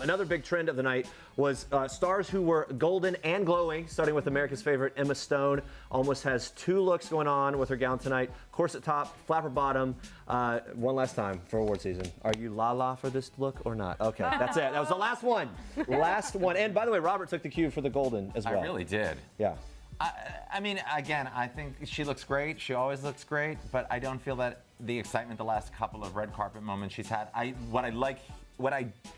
Another big trend of the night was stars who were golden and glowing, starting with America's favorite Emma Stone. Almost has 2 looks going on with her gown tonight. Corset top, flapper bottom. One last time for award season. Are you la-la for this look or not? Okay, that's it. That was the last one. Last one. And by the way, Robert took the cue for the golden as well. I really did. Yeah. I mean, again, I think she looks great. She always looks great, but I don't feel that the excitement the last couple of red carpet moments she's had. What I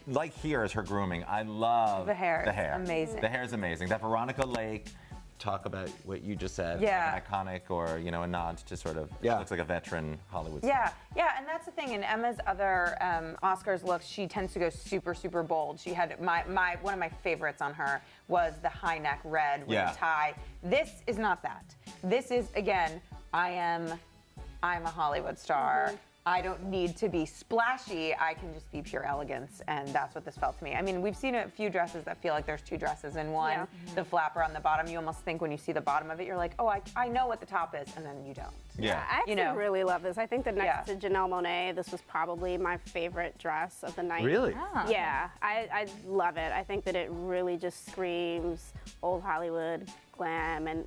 like here is her grooming. I love the hair. The hair. Amazing. The hair is amazing. That Veronica Lake. Talk about what you just said. Yeah. Like an iconic, or a nod to sort of. Yeah. Looks like a veteran Hollywood Yeah, star. yeah, and that's the thing. In Emma's other Oscars looks, she tends to go super, super bold. She had one of my favorites on her was the high neck red with a tie. This is not that. This is, again, I'm a Hollywood star. I don't need to be splashy. I can just be pure elegance, and that's what this felt to me. I mean, we've seen a few dresses that feel like there's 2 dresses in one. Yeah. The flapper on the bottom, you almost think when you see the bottom of it, you're like, oh, I know what the top is, and then you don't. Yeah. I actually really love this. I think that next Yeah. to Janelle Monáe, this was probably my favorite dress of the night. Really? Yeah, I love it. I think that it really just screams old Hollywood glam, and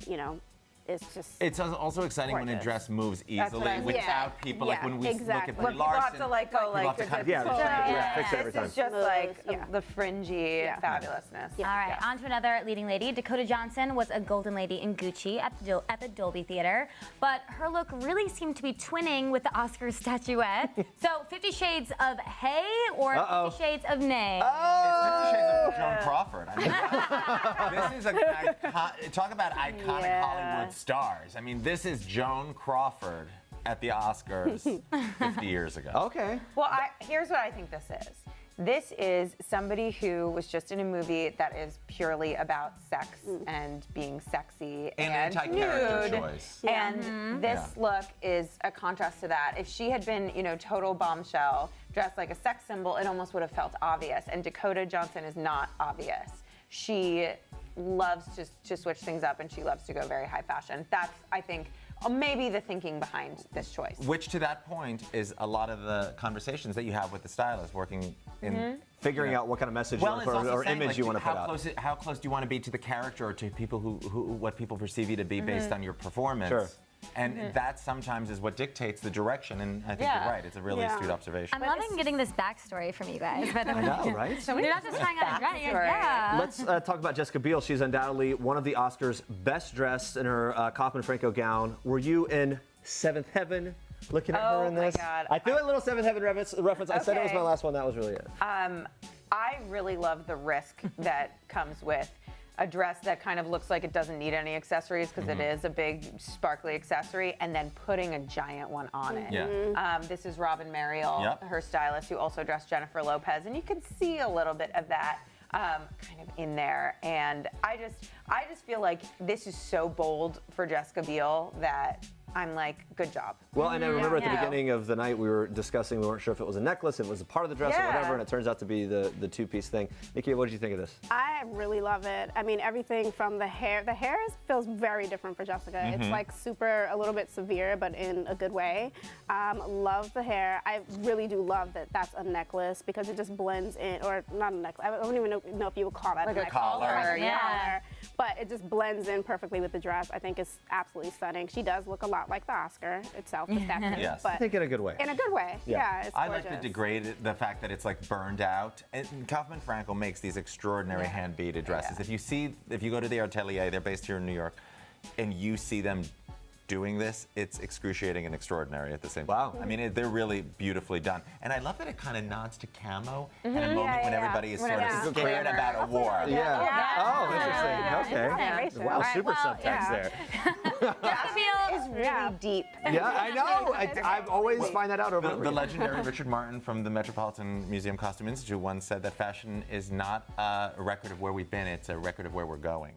it's just. It's also exciting when a gorgeous. dress moves That's what easily I was- without people. Like when we look exactly. at When Brie people have Larson. to like go people have like to kind of fix it every time. This is just Smooth, like yeah. the fringy fabulousness. Yeah. All right, on to another leading lady. Dakota Johnson was a golden lady in Gucci at the Dolby Theater, but her look really seemed to be twinning with the Oscars statuette. So 50 Shades of Hey or 50 Shades of Nay? It's 50 Shades of Joan Crawford. I mean, this is talk about iconic Hollywood stars. I mean, this is Joan Crawford at the Oscars 50 years ago. Okay. Well, here's what I think this is. This is somebody who was just in a movie that is purely about sex and being sexy And and anti-character nude. choice. And this look is a contrast to that. If she had been, total bombshell, dressed like a sex symbol, it almost would have felt obvious. And Dakota Johnson is not obvious. She loves to switch things up, and she loves to go very high fashion. That's, I think, maybe the thinking behind this choice. Which, to that point, is a lot of the conversations that you have with the stylist working in Figuring out what kind of message you want to put, or image you want to put out. How close do you want to be to the character, or to people what people perceive you to be based on your performance? Sure. And that sometimes is what dictates the direction, and I think you're right. It's a really astute observation. I'm loving getting this backstory from you guys. By the way. I know, right? You're not just trying on a dress. Backstory. Yeah. Let's talk about Jessica Biel. She's undoubtedly one of the Oscars best dressed in her Kaufman Franco gown. Were you in Seventh Heaven looking at her in my this? God. I threw a little Seventh Heaven reference. I said it was Okay. my last one. That was really it. I really love the risk that comes with a dress that kind of looks like it doesn't need any accessories, because it is a big sparkly accessory, and then putting a giant one on it. Yeah. This is Robin Mariel, Yep. her stylist, who also dressed Jennifer Lopez, and you can see a little bit of that kind of in there. And I just feel like this is so bold for Jessica Biel that I'm like, good job. Well, and I remember at the Yeah. beginning of the night we were discussing, we weren't sure if it was a necklace, if it was a part of the dress or Yeah. whatever, and it turns out to be the 2-piece thing. Nikki, what did you think of this? I really love it. I mean, everything from the hair. The hair feels very different for Jessica. It's like super, a little bit severe, but in a good way. Love the hair. I really do love that that's a necklace, because it just blends in, or not a necklace. I don't even know if you would call that Like a a necklace. collar, Like a yeah. collar. But it just blends in perfectly with the dress. I think it's absolutely stunning. She does look a lot like the Oscar itself, the statue, Yes. but I think in a good way. in a good way. Yeah. It's I like gorgeous. the fact that it's like burned out. And Kaufman Franco makes these extraordinary hand beaded dresses. If you go to the Atelier, they're based here in New York, and you see them doing this, it's excruciating and extraordinary at the same time. Wow. I mean, they're really beautifully done. And I love that it kind of nods to camo at a moment when yeah. everybody is sort Yeah. of scared about a war. Yeah. Oh, interesting. Okay. Racist. Wow, All right, super well, subtext yeah. there. Jessica Biel It's really deep. Yeah, I know. I always find that out over and over The again. legendary Richard Martin from the Metropolitan Museum Costume Institute once said that fashion is not a record of where we've been, it's a record of where we're going.